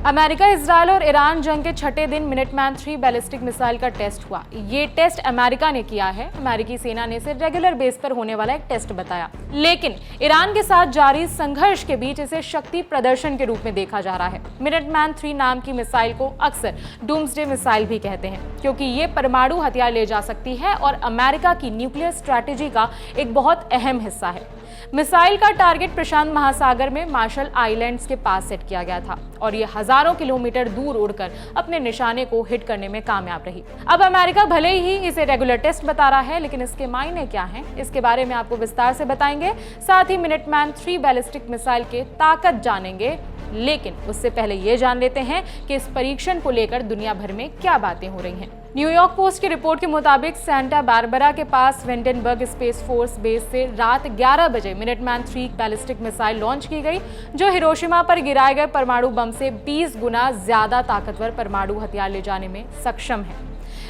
America, Israel और Iran जंग के छठे दिन मिनटमैन 3 बैलिस्टिक मिसाइल का टेस्ट हुआ। ये टेस्ट अमेरिका ने किया है। अमेरिकी सेना ने इसे रेगुलर बेस पर होने वाला एक टेस्ट बताया, लेकिन ईरान के साथ जारी संघर्ष के बीच इसे शक्ति प्रदर्शन के रूप में देखा जा रहा है। मिनटमैन 3 नाम की मिसाइल को अक्सर डूम्सडे मिसाइल भी कहते हैं, क्योंकि ये परमाणु हथियार ले जा सकती है और अमेरिका की न्यूक्लियर स्ट्रैटेजी का एक बहुत अहम हिस्सा है। मिसाइल का टारगेट प्रशांत महासागर में मार्शल आइलैंड्स के पास सेट किया गया था और ये हजारों किलोमीटर दूर उड़कर अपने निशाने को हिट करने में कामयाब रही। अब अमेरिका भले ही इसे रेगुलर टेस्ट बता रहा है, लेकिन इसके मायने क्या हैं, इसके बारे में आपको विस्तार से बताएंगे। साथ ही मिनटमैन 3 बैलिस्टिक मिसाइल के ताकत जानेंगे, लेकिन उससे पहले ये जान लेते हैं कि इस परीक्षण को लेकर दुनिया भर में क्या बातें हो रही हैं। न्यूयॉर्क पोस्ट की रिपोर्ट के मुताबिक सेंटा बारबरा के पास वेंडेनबर्ग स्पेस फोर्स बेस से रात 11 बजे मिनटमैन 3 बैलिस्टिक मिसाइल लॉन्च की गई, जो हिरोशिमा पर गिराए गए परमाणु बम से 20 गुना ज्यादा ताकतवर परमाणु हथियार ले जाने में सक्षम है।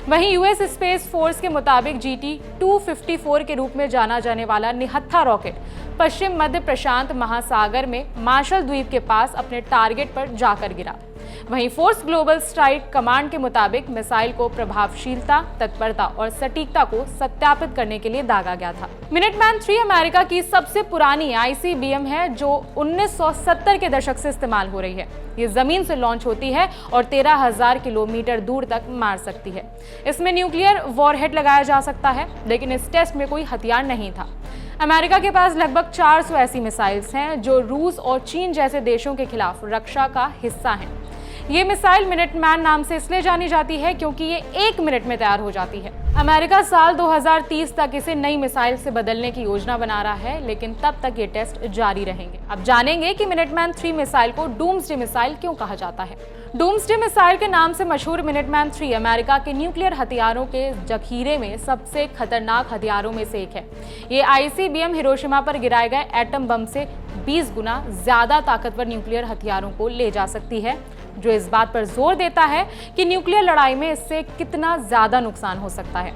वहीं यूएस स्पेस फोर्स के मुताबिक GT-254 के रूप में जाना जाने वाला निहत्था रॉकेट पश्चिम मध्य प्रशांत महासागर में मार्शल द्वीप के पास अपने टारगेट पर जाकर गिरा। वहीं फोर्स ग्लोबल स्ट्राइक कमांड के मुताबिक मिसाइल को प्रभावशीलता, तत्परता और सटीकता को सत्यापित करने के लिए दागा गया था। मिनटमैन 3 अमेरिका की सबसे पुरानी ICBM है, जो 1970 के दशक से इस्तेमाल हो रही है। ये जमीन से लॉन्च होती है और 13,000 किलोमीटर दूर तक मार सकती है। इसमें न्यूक्लियर वॉरहेड लगाया जा सकता है, लेकिन इस टेस्ट में कोई हथियार नहीं था। अमेरिका के पास लगभग 400 ऐसी मिसाइल्स हैं जो रूस और चीन जैसे देशों के खिलाफ रक्षा का हिस्सा हैं। ये मिसाइल मिनटमैन नाम से इसलिए जानी जाती है क्योंकि ये 1 मिनट में तैयार हो जाती है। अमेरिका साल 2030 तक इसे नई मिसाइल से बदलने की योजना बना रहा है, लेकिन तब तक ये टेस्ट जारी रहेंगे। अब जानेंगे कि मिनटमैन 3 मिसाइल को डूम्सडे मिसाइल क्यों कहा जाता है। डूम्सडे मिसाइल के नाम से मशहूर मिनटमैन 3 अमेरिका के न्यूक्लियर हथियारों के जखीरे में सबसे खतरनाक हथियारों में से एक है। ये ICBM हिरोशिमा पर गिराए गए एटम बम से 20 गुना ज्यादा ताकतवर न्यूक्लियर हथियारों को ले जा सकती है, जो इस बात पर जोर देता है कि न्यूक्लियर लड़ाई में इससे कितना ज्यादा नुकसान हो सकता है।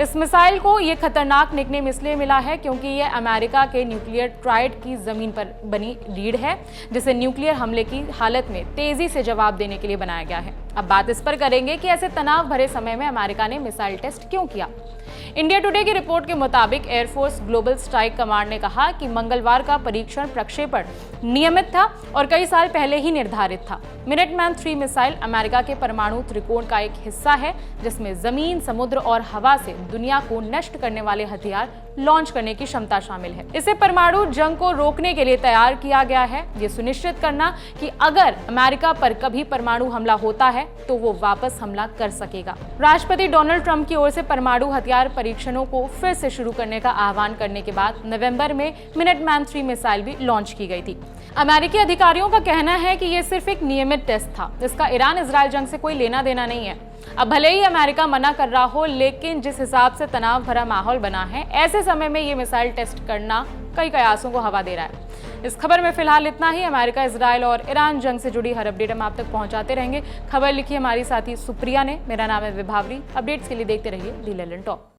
इस मिसाइल को ये खतरनाक निकनेम इसलिए मिला है क्योंकि ये अमेरिका के न्यूक्लियर ट्राइड की जमीन पर बनी रीढ़ है, जिसे न्यूक्लियर हमले की हालत में तेजी से जवाब देने के लिए बनाया गया है। अब बात इस पर करेंगे कि ऐसे तनाव भरे समय में अमेरिका ने मिसाइल टेस्ट क्यों किया। इंडिया टुडे की रिपोर्ट के मुताबिक एयरफोर्स ग्लोबल स्ट्राइक कमांड ने कहा कि मंगलवार का परीक्षण प्रक्षेपण नियमित था और कई साल पहले ही निर्धारित था। मिनटमैन 3 मिसाइल अमेरिका के परमाणु त्रिकोण का एक हिस्सा है, जिसमें जमीन, समुद्र और हवा से दुनिया को नष्ट करने वाले हथियार लॉन्च करने की क्षमता शामिल है। इसे परमाणु जंग को रोकने के लिए तैयार किया गया है, ये सुनिश्चित करना कि अगर अमेरिका पर कभी परमाणु हमला होता है तो वो वापस हमला कर सकेगा। राष्ट्रपति डोनाल्ड ट्रंप की ओर से परमाणु हथियार परीक्षणों को फिर से शुरू करने का आह्वान करने के बाद नवंबर में मिनटमैन 3 मिसाइल भी लॉन्च की गई थी। अमेरिकी अधिकारियों का कहना है कि यह सिर्फ एक नियमित टेस्ट था, इसका ईरान इजरायल जंग से कोई लेना देना नहीं है। अब भले ही अमेरिका मना कर रहा हो, लेकिन जिस हिसाब से तनाव भरा माहौल बना है, ऐसे समय में ये मिसाइल टेस्ट करना कई कयासों को हवा दे रहा है। इस खबर में फिलहाल इतना ही। अमेरिका, इजरायल और ईरान जंग से जुड़ी हर अपडेट हम आप तक पहुंचाते रहेंगे। खबर लिखी हमारी साथी सुप्रिया ने। मेरा नाम है विभावरी। अपडेट्स के लिए देखते रहिए दी लंदन टॉप।